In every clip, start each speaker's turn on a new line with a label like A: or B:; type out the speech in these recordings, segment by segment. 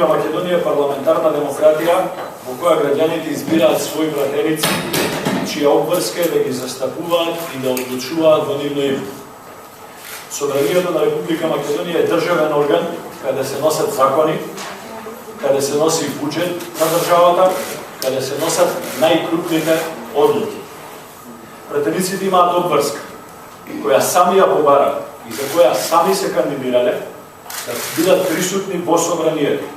A: Република Македонија е парламентарна демократија во која граѓаните избираат своји пратеници, чија обврска е да ги застапуваат и да одлучуваат во нивно име. Собранието на Република Македонија е државен орган каде се носат закони, каде се носи буџет на државата, каде се носат најкрупните одлуки. Пратениците имаат обврска, која сами ја побараат и за која сами се кандидирале, да бидат присутни во собранието,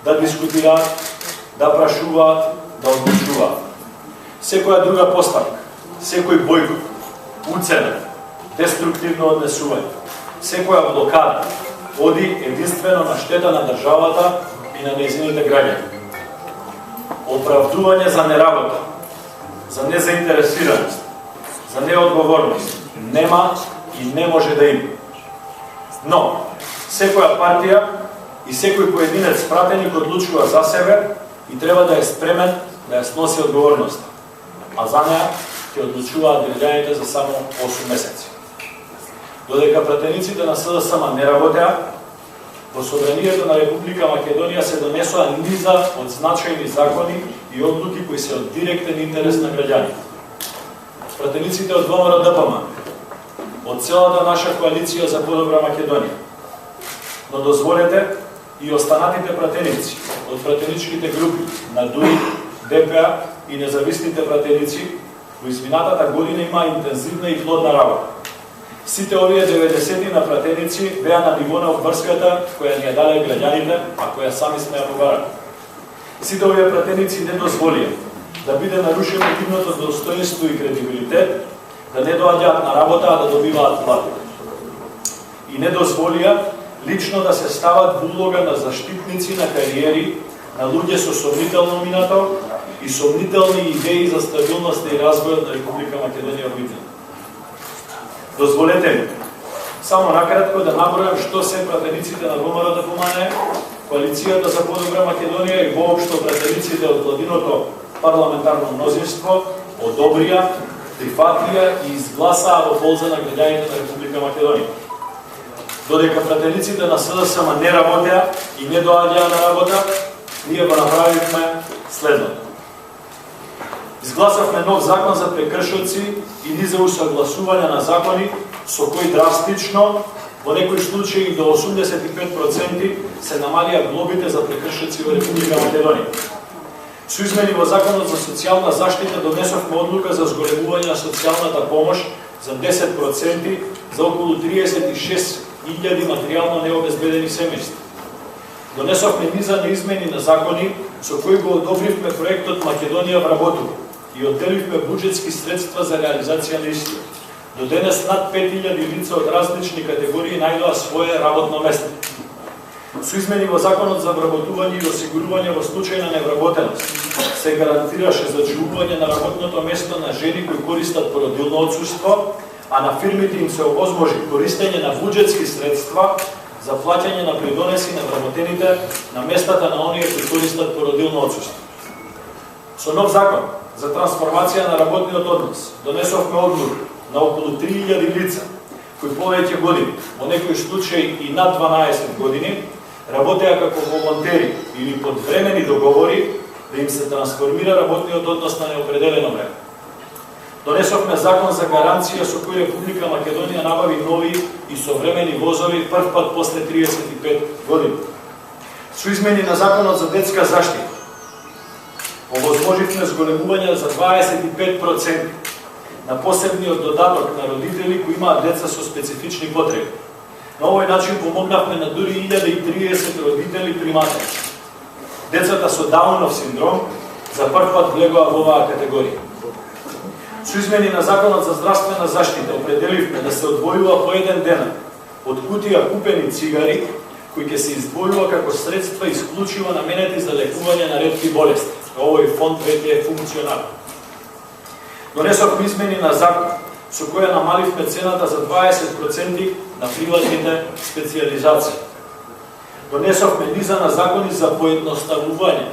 A: да дискутираат, да прашуваат, да одлучуваат. Секоја друга поставка, секој бојкот, уцена, деструктивно однесување, секоја блокада оди единствено на штета на државата и на нејзините граѓани. Оправдување за неработа, за незаинтересираност, за неодговорност нема и не може да има. Но секоја партија и секој поединец пратеник одлучува за себе и треба да е спремен да ја сноси одговорност, а за неа ќе одлучуваат граѓаните за само 8 месеци. Додека пратениците на СДСМ не работеа, во Собранието на Република Македонија се донесоа низа од значајни закони и одлуки кои се од директен интерес на граѓаните. Пратениците од ВМРО-ДПМ, од целата наша коалиција за подобра Македонија, но дозволете и останатите пратеници од пратеничките групи на ДУИ, ДПА и независните пратеници, во изминатата година има интензивна и плодна работа. Сите овие 90 на пратеници беа на ниво на обврската која ни ја дале граѓаните, а која сами сме ја побарали. Сите овие пратеници не дозволија да биде нарушено нивното достоинство и кредибилитет, да не доаѓаат на работа, а да добиваат плати. И не дозволија лично да се стават во улога на заштитници на кариери на луѓе со сомнително минато и сомнителни идеи за стабилност и развојот на Република Македонија во иднина. Дозволете ми само накратко да набројам што се пратениците на ВМРО-ДПМ, коалицијата за подобра Македонија и воопшто пратениците од владиното парламентарно мнозинство одобрија, прифатија и изгласаа во полза на граѓаните на Република Македонија. Додека пратениците на СДСМ не работеа и не доаѓаа на работа, ние го направивме следното. Изгласавме нов закон за прекршоци и низа усогласување на закони со кои драстично, во некои случаи до 85% се намалија глобите за прекршоци во Република Македонија. Со измени во Законот за социјална заштита донесовме одлука за зголемување на социјалната помош за 10% за околу 36.000 материјално необезбедени семејства. Донесовме низа на измени на закони со кои го одобривме проектот Македонија вработува и одделивме буџетски средства за реализација на истиот. До денес над 5.000 лица од различни категории најдоа свое работно место. Со измени во Законот за вработување и осигурување во случај на невработеност се гарантираше зачувување на работното место на жени кои користат породилно отсуство, а на фирмите им се овозможи користење на буџетски средства за плаќање на придонеси на вработените на местата на оние кои користат породилно отсуство. Со нов закон за трансформација на работниот однос донесовме одлука на околу 3.000 лица кои повеќе години, во некои случаи и над 12 години, работеа како волонтери или под времени договори да им се трансформира работниот однос на неопределено време. Донесовме закон за гаранција со кој Република Македонија набави нови и современи возови прв пат после 35 години. Со измени на Законот за детска заштита овозможивме зголемување за 25% на посебниот додаток на родители кои имаат деца со специфични потреби. На овој начин помогнавме на дури 1030 родители приматери. Децата со Даунов синдром за прв пат влегоа во оваа категорија. Со измени на Законот за здравствена заштита определивме да се одвојува по еден ден од кутија купени цигари кои ќе се издвојува како средства исклучиво наменети за лекување на ретки болести. Овој фонд веќе е функционален. Донесовме измени на закон со која намаливме цената за 20% на приватните специјализации. Донесовме низа на закони за поедноставување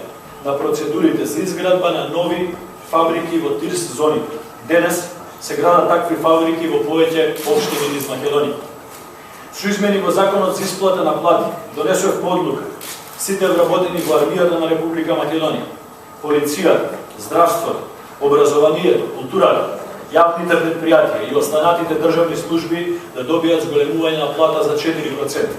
A: на процедурите за изградба на нови фабрики во ТИРС зоните. Денес се градат такви фабрики во повеќе општини низ Македонија. Со измени во Законот за исплата на плати донесовме одлука Сите вработени во армијата на Република Македонија, полицијата, здравството, образованието, културата, јавните предпријатија и останатите државни служби да добијат зголемување на плата за 4%.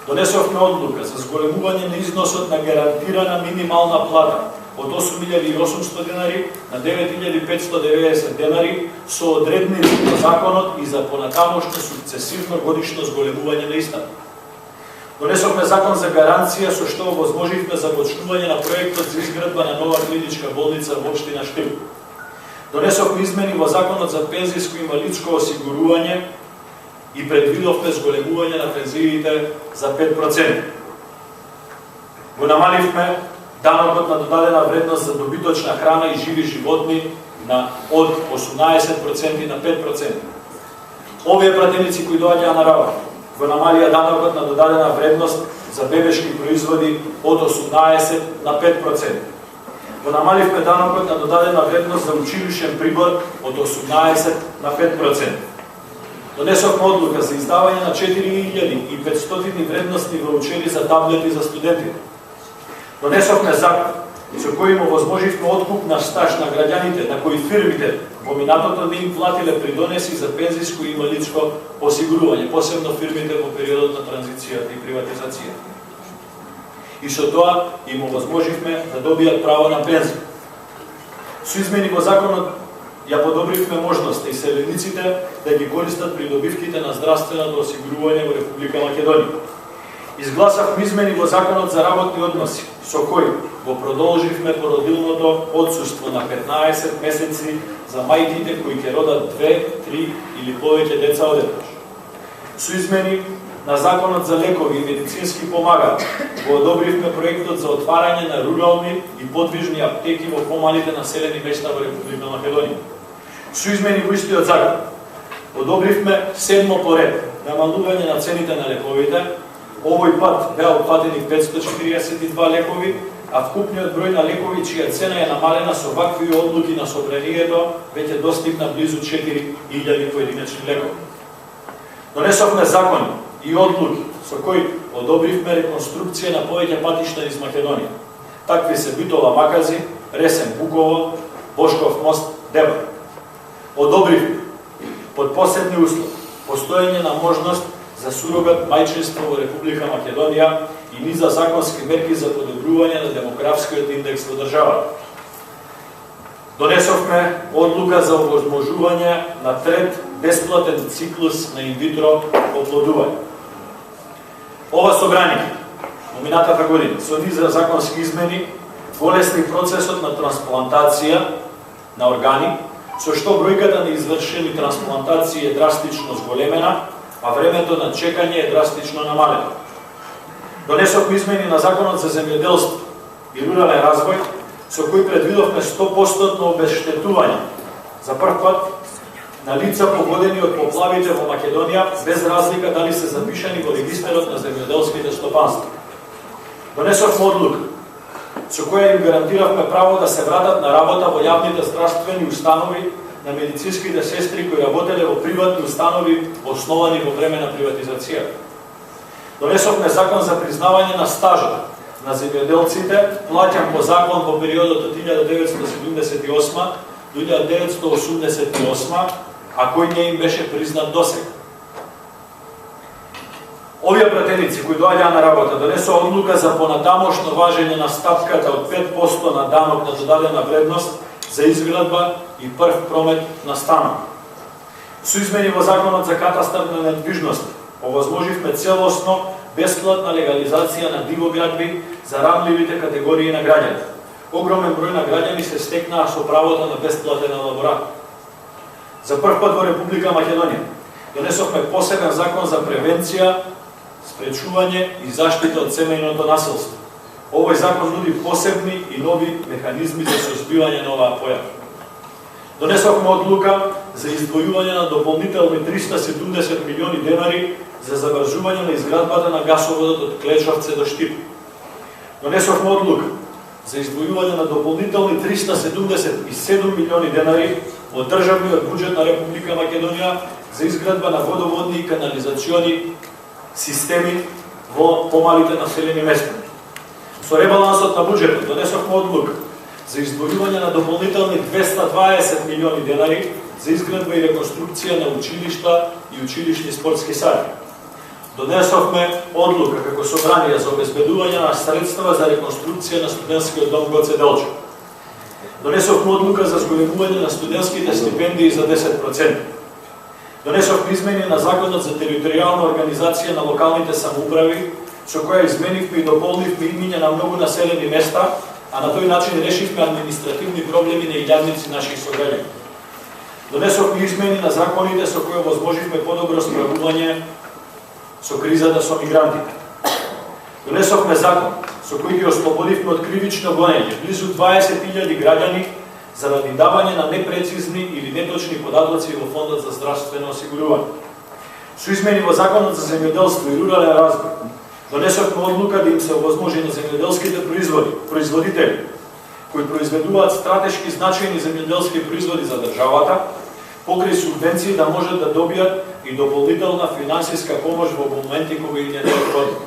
A: Донесовме одлука за зголемување на износот на гарантирана минимална плата од 8.800 денари на 9.590 денари со одредници на законот и за понатамошно сукцесивно годишно зголемување на истата. Донесовме закон за гаранција со што овозможивме започнување на проектот за изградба на нова клиничка болница во општина Штил. Донесовме измени во законот за пензиско и инвалидско осигурување и предвидовме зголемување на пензиите за 5%. Го намаливме данокот на додадена вредност за добиточна храна и живи животни од 18% на 5%. Овие пратеници кои доаѓаа на работа го намалија данокот на додадена вредност за бебешки производи од 18 на 5%. Го намаливме данокот на додадена вредност за училишен прибор од 18 на 5%. Донесовме одлука за издавање на 4.500 вредностни ваучери за таблети за студентите. Донесовме закон со кој му возможивме откуп на стаж на граѓаните на кои фирмите во минатото не им платиле придонеси за пензиско и инвалидско осигурување, посебно фирмите во периодот на транзицијата и приватизацијата. И со тоа им возможивме да добијат право на пензија. Со измени во законот ја подобривме можност и селениците да ги користат придобивките на здравственото осигурување во Република Македонија. Изгласавме измени во законот за работни односи, со кој го продолживме породилното отсуство на 15 месеци за мајките кои ќе родат 2, 3 или повеќе деца одеднаш. Со измени на законот за лекови и медицински помагали го одобривме проектот за отварање на рурални и подвижни аптеки во помалите населени места во Република Македонија. Со измени во истиот закон одобривме 7 поред намалување на цените на лековите. Овој пат беа опфатени 542 лекови, а вкупниот број на лекови чија цена е намалена со вакви одлуки на собранието веќе достигна близу 4.000 поединечни лекови. Донесовме закони и одлуки со кои одобривме реконструкција на повеќе патишта из Македонија. Такви се Битола Макази, Ресен Буково, Бошков мост, Дебар. Одобривме под посебни услови постоење на можност за сурогат мајчинство во Република Македонија и низа законски мерки за подобрување на демографскиот индекс во државата. Донесовме одлука за овозможување на трет бесплатен циклус на инвитро оплодување. Ова собрание во минатата година со низа законски измени голесни процесот на трансплантација на органи, со што бројката на извршени трансплантации е драстично зголемена, а времето на чекање е драстично намалено. Донесовме измени на законот за земјоделство и рурален развој, со кој предвидовме 100% обештетување за прв пат на лица погодени од поплавите во Македонија, без разлика дали се запишани во регистерот на земјоделските стопанства. Донесовме одлука со која им гарантиравме право да се вратат на работа во јавните здравствени установи на медицинските сестри кои работеле во приватни установи основани во време на приватизација. Донесовме закон за признавање на стажот на земјоделците, плаќан по закон во периодот од 1978 до 1988, а кој не им беше признат досега. Овие пратеници кои доаѓаа на работа донесоа одлука за понатамошно важење на стапката од 5% на данок на додадена вредност за изградба и прв промет на станок. Со измени во законот за катастар на недвижности овозможивме целосно бесплатна легализација на дивоградби за ранливите категории на граѓани. Огромен број на граѓани се стекнаа со правото на бесплатен елаборат. За прв пат во Република Македонија донесовме посебен закон за превенција, спречување и заштита од семејното насилство. Овој закон нуди посебни и нови механизми за сузбивање на оваа појава. Донесовме одлука за издвојување на дополнителни 370 милиони денари за завршување на изградбата на гасоводот од Клечовце до Штип. Донесовме одлука за издвојување на дополнителни 377 милиони денари од државниот буџет на Република Македонија за изградба на водоводни и канализациони системи во помалите населени места. Со ребалансот на буџетот донесовме одлука за издвојување на дополнителни 220 милиони денари за изградба и реконструкција на училишта и училишни спортски сали. Донесовме одлука како собрание за обезбедување на средства за реконструкција на студентскиот дом Гоце Делчев. Донесовме одлука за зголемување на студентските стипендии за 10%. Донесовме измени на Законот за територијална организација на локалните самоуправи, со која изменивме и дополнивме имиња на многу населени места, а на тој начин решивме административни проблеми на илјадници наши сограѓани. Донесовме измени на законите со кои овозможивме подобро справување со кризата со мигрантите. Донесовме закон со кој ги ослободивме од кривично гонење близу 20.000 граѓани заради давање на непрецизни или неточни податоци во Фондот за здравствено осигурување. Со измени во Законот за земјоделство и рурален развој донесовме одлука да им се овозможи на земјоделските производители кои произведуваат стратешки значајни земјоделски производи за државата, покрај субвенции да можат да добијат и дополнителна финансиска помош во моменти кога им е необходно.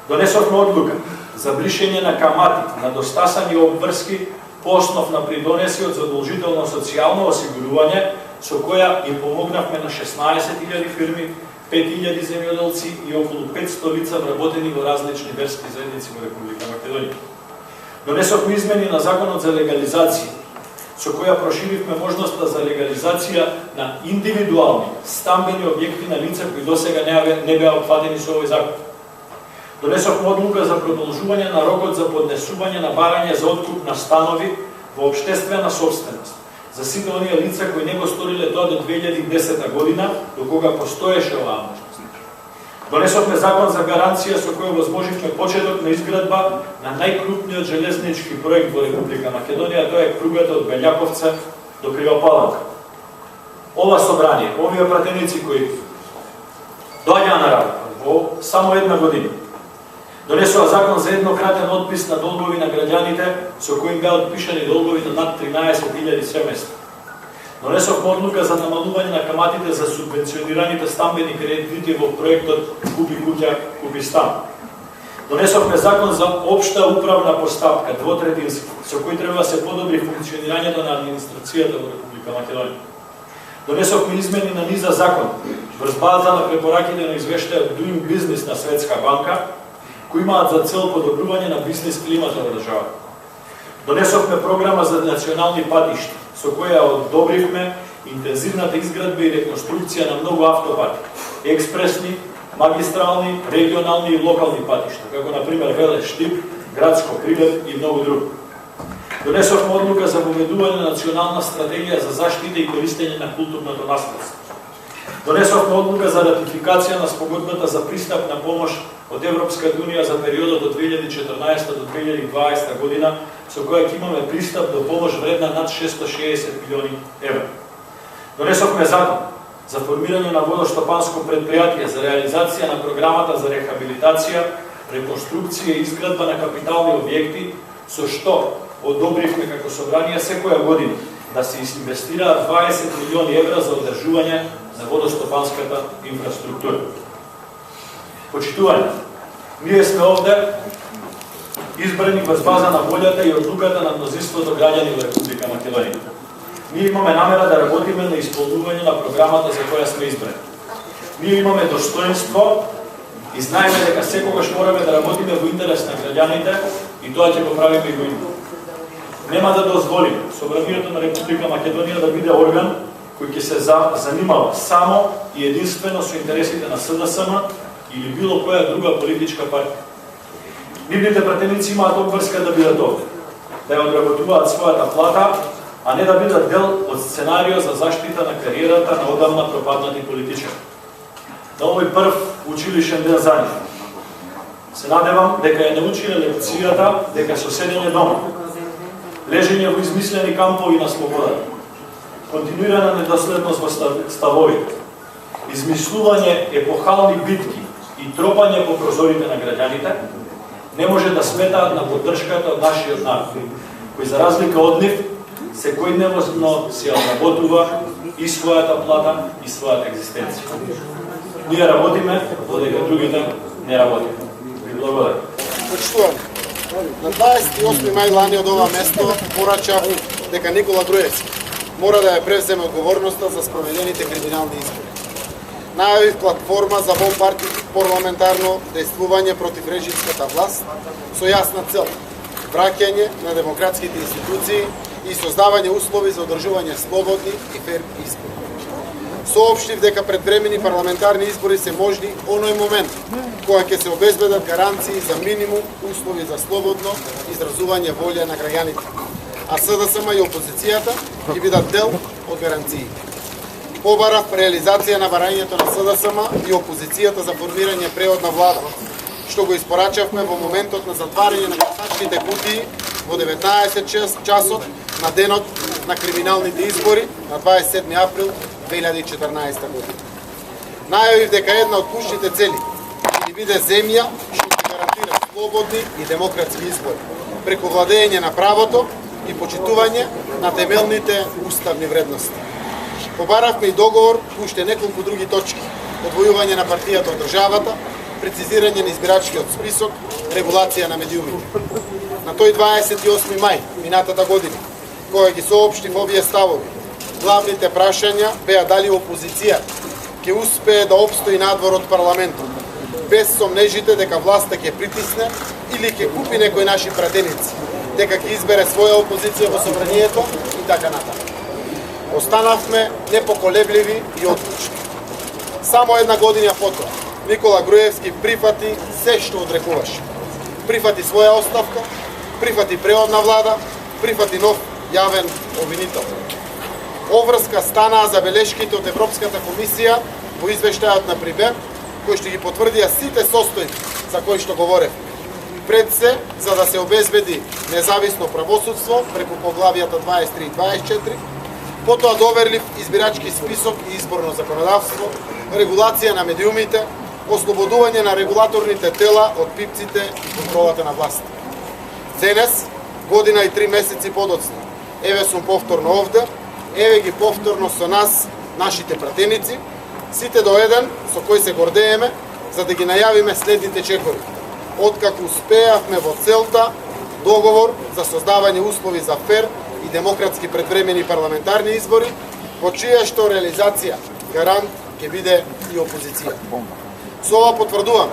A: Донесовме одлука за бришење на камати на достасани обврски по основ на придонеси од задолжително социјално осигурување, со која им помогнавме на 16.000 фирми, 5.000 земјоделци и околу 500 лица вработени во различни верски заедници во Република Македонија. Донесовме измени на Законот за легализација, со која проширивме можноста за легализација на индивидуални стамбени објекти на лица кои досега не беа опфатени со овој закон. Донесовме одлука за продолжување на рокот за поднесување на барање за откуп на станови во општествена собственост за сите оние лица кои не го сториле тоа до 2010 година, до кога постоеше оваа можност. Донесовме закон за гаранција со кој возможивме почеток на изградба на најкрупниот железнички проект во Република Македонија, тоа е пругата од Белјаковца до Кривопаланка. Ова собрание, овие пратеници кои доаѓаа на работа во само една година, донесува закон за еднократен отпис на долгови на граѓаните, со кои беа отпишани долгови на над 13.000 семејства. Донесовме одлука за намалување на каматите за субвенционираните стамбени кредити во проектот Купи куќа, купи стан. Донесовме закон за општа управна постапка, двотретински, со кој треба да се подобри функционирањето на администрацијата во Република Македонија. Донесовме измени на низа закон врз база на препораките на извештајот Doing Business на Светска банка, кои имаат за цел подобрување на бизнес климата во државата. Донесовме програма за национални патишта, со која одобривме интензивната изградба и реконструкција на многу автопати, експресни, магистрални, регионални и локални патишта, како например Велес-Штип, Градско Крилев и многу други. Донесовме одлука за воведување на национална стратегија за заштита и користење на културното наследство. Донесовме одлука за ратификација на спогодбата за пристап на помош од Европската унија за периодот од 2014 до 2020 година, со која ќе имаме пристап до помош вредна над 660 милиони евра. Донесовме закон за формирање на водостопанско предпријатие за реализација на програмата за рехабилитација, реконструкција и изградба на капитални објекти, со што одобривме како собрание секоја година да се инвестираат 20 милиони евра за одржување на водостопанската инфраструктура. Почитување, ние сме овде избрани врз база на волјата и одлуката на мнозинството граѓани во Република Македонија. Ние имаме намера да работиме на исполнување на програмата за која сме избрани. Ние имаме достоинство и знаеме дека секогаш мораме да работиме во интерес на граѓаните и тоа ќе го правиме и во интерес. Нема да дозволиме Собранието на Република Македонија да биде орган кој ќе се занимава само и единствено со интересите на СДСМ или било која друга политичка партија. Нивните пратеници имаат обврска да бидат овде, да ја одработуваат својата плата, а не да бидат дел од сценарио за заштита на кариерата на одамна пропаднати политичари. На овој прв училишен ден за нив се надевам дека ја научиле лекцијата дека со седење дома, лежење во измислени кампови на слободата, континуирана недоследност во ставовите, измислување епохални битки и тропање по прозорите на граѓаните не може да сметаат на поддршката од нашиот народ, кој за разлика од нив секојдневно се одработува и својата плата и својата екзистенција. Ние работиме, додека другите не работиме. Ви благодарам.
B: На 28 мај лани од ова место порачав дека Никола Груевски мора да ја превземе одговорноста за спроведените криминални избори. Најавив платформа за парламентарно действување против режимската власт со јасна цел – враќање на демократските институции и создавање услови за одржување слободни и фер избори. Соопштив дека предвремени парламентарни избори се можни оној момент кога ќе се обезбедат гаранции за минимум услови за слободно изразување волја на граѓаните, а СДСМ и опозицијата ќе бидат дел од гаранциите. Побарав реализација на барањето на СДСМ и опозицијата за формирање преодна влада, што го испорачавме во моментот на затварање на гласачките кутии во 19 часот на денот на криминалните избори на 27 април 2014 година. Најавив дека една од клучните цели ќе биде земја што ќе гарантира слободни и демократски избори, преку владење на правото и почитување на темелните уставни вредности. Побаравме и договор по уште неколку други точки: одвојување на партијата од државата, прецизирање на избирачкиот список, регулација на медиумите. На тој 28 мај минатата година, кога ги соопштив овие ставови, главните прашања беа дали опозицијата ќе успее да обстои надвор од парламентот, без сомнежите дека власта ќе притисне или ќе купи некои наши пратеници, дека ќе избере своја опозиција во собранието и така натаму. Останавме непоколебливи и одлучни. Само една година потоа, Никола Груевски прифати се што одрекуваше. Прифати своја оставка, прифати преодна влада, прифати нов јавен обвинител. Оврска станаа забелешките од Европската комисија во извештајот на Прибер, кои што ги потврдија сите состојби за кои што говорев. Пред се, за да се обезбеди независно правосудство преку поглавијата 23 и 24, потоа доверлив избирачки список и изборно законодавство, регулација на медиумите, ослободување на регулаторните тела од пипците и контролата на власт. Денес, година и 3 месеци подоцна, еве сум повторно овде, еве ги повторно со нас, нашите пратеници, сите до еден со кој се гордееме, за да ги најавиме следните чекори. Откако успеавме во целта договор за создавање услови за фер и демократски предвремени парламентарни избори, во чија што реализација гарант ќе биде и опозиција. Со ова потврдуваме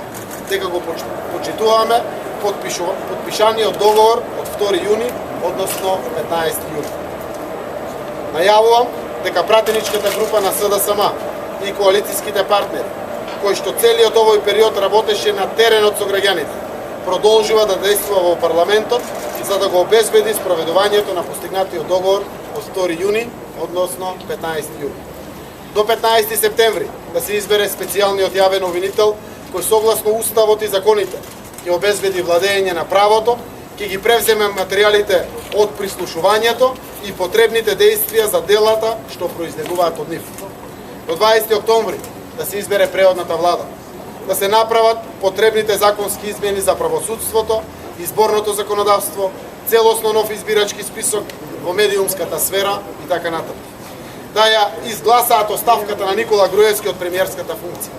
B: дека го почитуваме подпишаниот договор од 2 јуни, односно 15 јуни. Најавувам дека пратеничката група на СДСМ и коалицијските партнери, кои што целиот овој период работеше на теренот со граѓаните, продолжува да действува во парламентот за да го обезбеди спроведувањето на постигнатиот договор од 2 јуни, односно 15 јуни. До 15 септември да се избере специјалниот јавен обвинител кој согласно уставот и законите ќе обезбеди владење на правото, ќе ги превземе материјалите од прислушувањето и потребните действија за делата што произлегуваат од нив. До 20 октомври да се избере преодната влада, да се направат потребните законски измени за правосудството, изборното законодавство, целосно нов избирачки список во медиумската сфера и така натаму. Да ја изгласаат оставката на Никола Груевски од премиерската функција.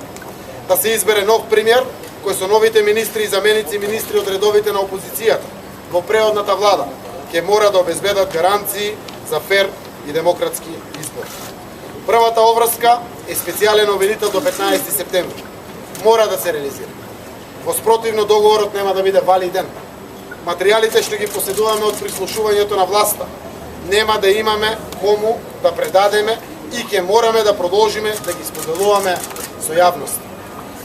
B: Да се избере нов премиер кој со новите министри и заменици министри од редовите на опозицијата во преодната влада ќе мора да обезбедат гаранции за фер и демократски избор. Првата обврска е специјален обвинител до 15 септември. Мора да се реализира. Во спротивно договорот нема да биде валиден. Материјалите што ги поседуваме од прислушувањето на власта нема да имаме кому да предадеме и ќе мораме да продолжиме да ги споделуваме со јавност.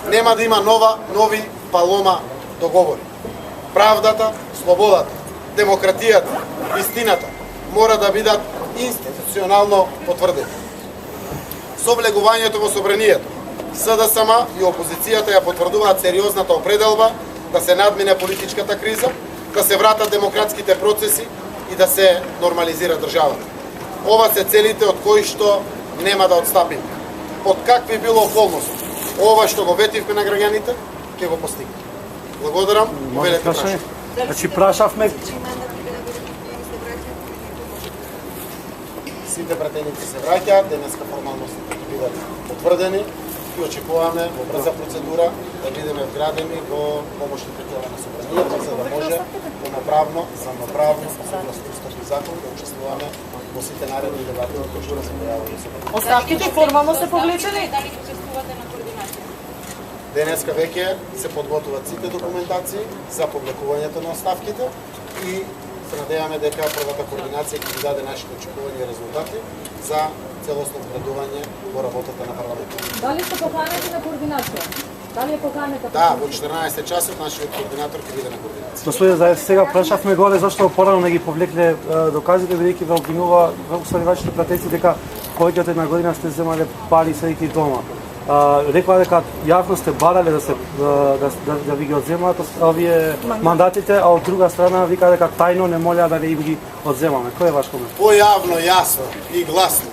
B: Нема да има нови палома договори. Правдата, слободата, демократијата, истината мора да бидат институционално потврдени. Со влегувањето во собранието, СДСМ и опозицијата ја потврдуваат сериозната определба да се надмине политичката криза, да се вратат демократските процеси и да се нормализира државата. Ова се целите од кои што нема да отстапиме. Под какви било околности, ова што го ветивме на граѓаните, ќе го постигнеме. Благодарам, велете прашање.
C: Значи прашавме
B: сите пратеници се враќаат, денеска формалностите ќе бидат потврдени ги очекуваме во брза процедура да бидеме вградени во помошните тела на собранието, за да може полноправно, согласно Устав и закон, да учествуваме во сите наредни дебати кои што се појавуваат во собранието.
C: Оставките формално се повлечени?
D: Дали учествувате на координација?
B: Денеска веќе се подготвуваат сите документации за повлекувањето на оставките и се надеваме дека првата координација ќе ги даде нашите очекувани резултати за целосно вградување во работата на парламентот.
C: Дали сте поканети на координација? Дали е поканета?
B: Да, во 14 часот нашиот координатор ќе биде на координација.
E: Господин Заев, сега прашавме горе зашто порано не ги повлекле доказите, бидејќи ве обвинува уствари вашите пратејци дека повеќе од една година сте земале пари седејќи дома. Рекла дека јавно сте барале да ви ги одземаат овие мандатите, а од друга страна вика дека тајно не молеа да ви ги одземаме. Кој е ваш коментар?
B: Појавно, јасно и гласно.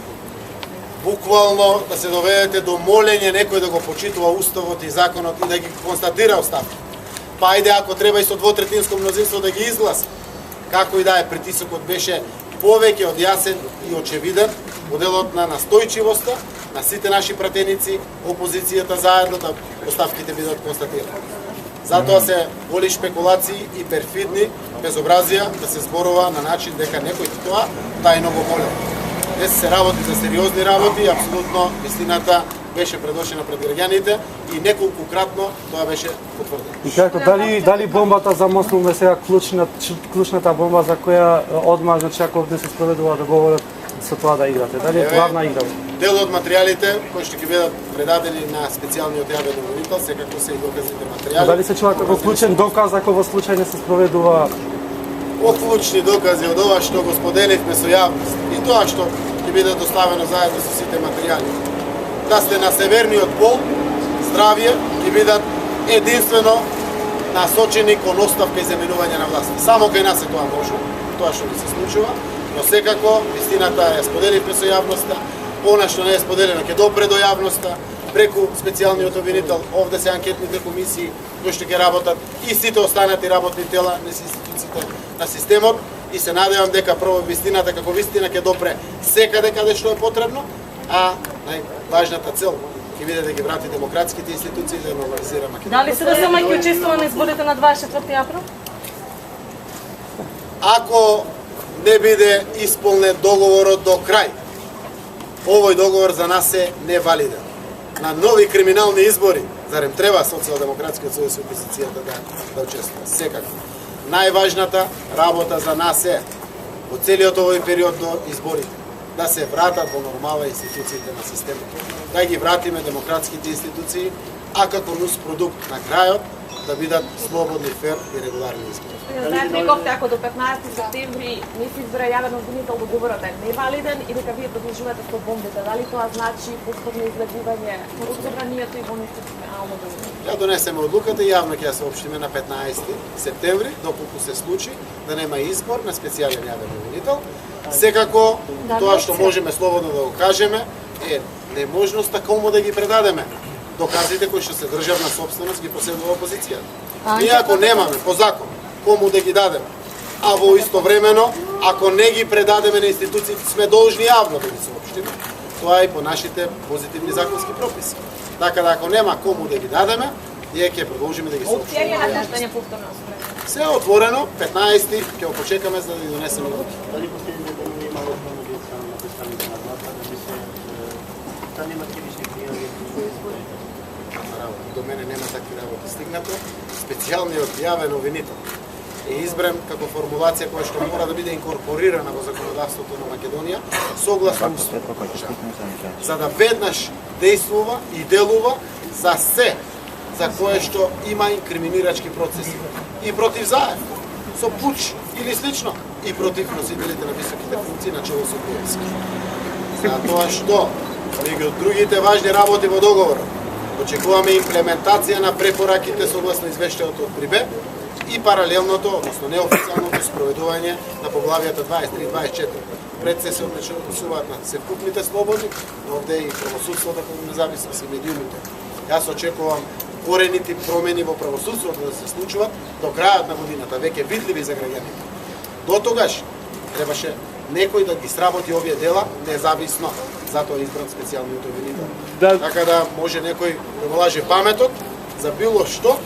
B: Буквално да се доведете до молење некој да го почитува уставот и законот и да ги констатира оставки. Па ајде ако треба и со двотретинско мнозинство да ги изгласа. Како и да е, притисокот беше повеќе од јасен и очевиден во делот на настојчивоста на сите наши пратеници, опозицијата заедно да оставките бидат констатирани. Затоа се голи шпекулации и перфидни безобразија да се зборува на начин дека некој тоа тајно го молел. Днес се работи за сериозни работи и апсолутно вистината беше предошена пред граѓаните и неколкукратно тоа беше потврдено.
E: И како дали бомбата за Мослум е сега клучната бомба за која одма, значи ако овде се спроведува договорот со тоа да играте? Дали е главна игра?
B: Дел од материјалите кои што ќе бидат предадени на специјалниот јавен обвинител, секако се и доказните материјали.
E: Дали се чува како клучен доказ ако во случај не се спроведува?
B: Оклучни докази од ова што го споделивме со јавност и тоа што ќе биде доставено заедно со сите материјали. Да сте на северниот пол, здравје, ќе бидат единствено насочени кон оставка и заменување на власт. Само кај нас е тоа може, тоа што ни се случува, но секако вистината ја споделивме со јавноста, она што не е споделено ќе допре до јавноста, преку специјалниот обвинител, овде се анкетните комисии кои што ќе работат и сите останати работни тела на институциите на системот и се надевам дека прво вистината како вистина ќе допре секаде каде што е потребно, а најважната цел ќе биде да ги врати демократските институции да нормализира Македонија.
C: Дали се СДСМ ќе учествува на изборите на 24 април?
B: Ако не биде исполнет договорот до крај, овој договор за нас е невалиден. На нови криминални избори, зарем треба Социјалдемократскиот сојуз и опозицијата да учествува? Секако. Најважната работа за нас е во целиот овој период до изборите да се вратат во нормала институциите на системот, да ги вратиме демократските институции, а како нус продукт на крајот да бидат слободни, фер и регуларни избори.
C: Знаете, рековте, ако до 15 септември не се избере јавен обвинител, договорот е невалиден и дека вие продолжувате со бомбите. Дали тоа значи повторно излегување од собранието и во институционално договор?
B: Ја донесеме одлуката и јавно ќе ја соопштиме на 15 септември, доколку се случи да нема избор на специјален јавен обвинител. Секако, тоа што можеме слободно да го кажеме е неможноста кому да ги предадеме доказите кои што се државна собственост ги поседува опозицијата. Ние ако немаме по закон кому да ги дадеме, а во истовремено ако не ги предадеме на институциите сме должни јавно да ги соопштиме, тоа е и по нашите позитивни законски прописи. Така да ако нема кому да ги дадеме, ние ќе продолжиме да ги соопштиме.
C: Опција на наштање повторно собрание.
B: Се е отворено, 15-ти ќе го почекаме за да ги донесеме одлуки.
F: Дали последните години имало основно деца на представници на власта да би се да нема кривични пријави за избори?
B: До мене нема такви работи стигнато. Специјалниот јавен обвинител е избран како формулација која што мора да биде инкорпорирана во законодавството на Македонија согласно уставот, за да веднаш действува и делува за се за кое што има инкриминирачки процеси и против Заев, со пуч или слично, и против носителите на високите функции на чело со Груевски. За тоа што меѓу другите важни работи во договорот очекуваме имплементација на препораките согласно извештајот од Прибе и паралелното, односно неофицијалното спроведување на поглавијата 23-24. Пред се однесуваат на севкупните слободи, но овде и правосудството како независност и медиумите. Јас очекувам корените промени во правосудството да се случуваат до крајот на годината, веќе видливи за граѓаните. До тогаш требаше некој да ги сработи овие дела независно. затоа избран специјалниот обвинител.
G: Да.
B: Така да може некој да го лаже паметот за било што,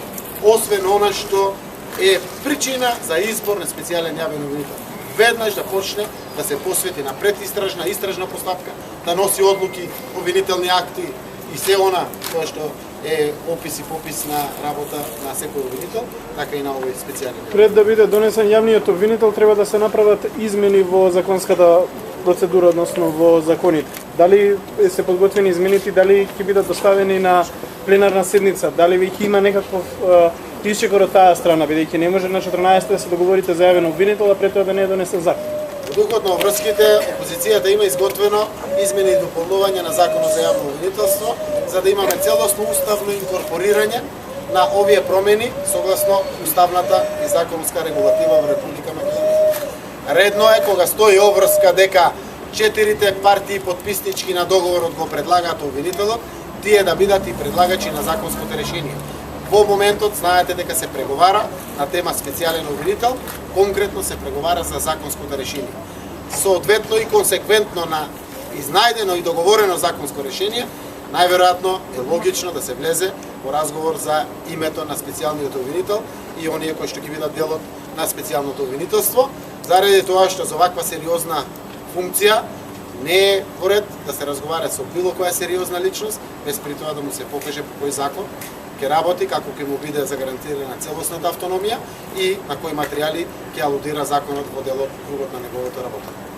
B: освен она што е причина за избор на специјален јавен обвинител. Веднаш да почне да се посвети на истражна постапка, да носи одлуки, обвинителни акти и се она тоа што е опис и попис на работа на секој обвинител, така и на овој специјален.
G: Пред да биде донесен јавниот обвинител треба да се направат измени во законската процедура, односно во законите. Дали се подготвени измените, дали ќе бидат доставени на пленарна седница, дали веќе има некаков исчекор од таа страна, бидејќи не може на 14 да се договорите за јавен обвинител, а пред тоа да не е донесен закон.
B: Во духот на обврските, опозицијата има изготвено измени и дополнување на Законот за јавно обвинителство, за да имаме целосно уставно инкорпорирање на овие промени согласно уставната и законска регулатива во Република Македонија. Редно е кога стои обврска дека 4 партии подписнички на договорот го предлагаат обвинителот, тие да бидат и предлагачи на законското решение. Во моментот знаете дека се преговара на тема специјален обвинител, конкретно се преговара за законското решение. Соодветно и консеквентно на изнајдено и договорено законско решение, најверојатно е логично да се влезе во разговор за името на специјалниот обвинител и оние кои што ќе бидат делот на специјалното обвинителство, заради тоа што за ваква сериозна функција не е поред да се разговара со било која сериозна личност, без при тоа да му се покаже по кој закон ќе работи, како ќе му биде загарантирана целосната автономија и на кои материјали ќе алудира законот во делот кругот на неговата работа.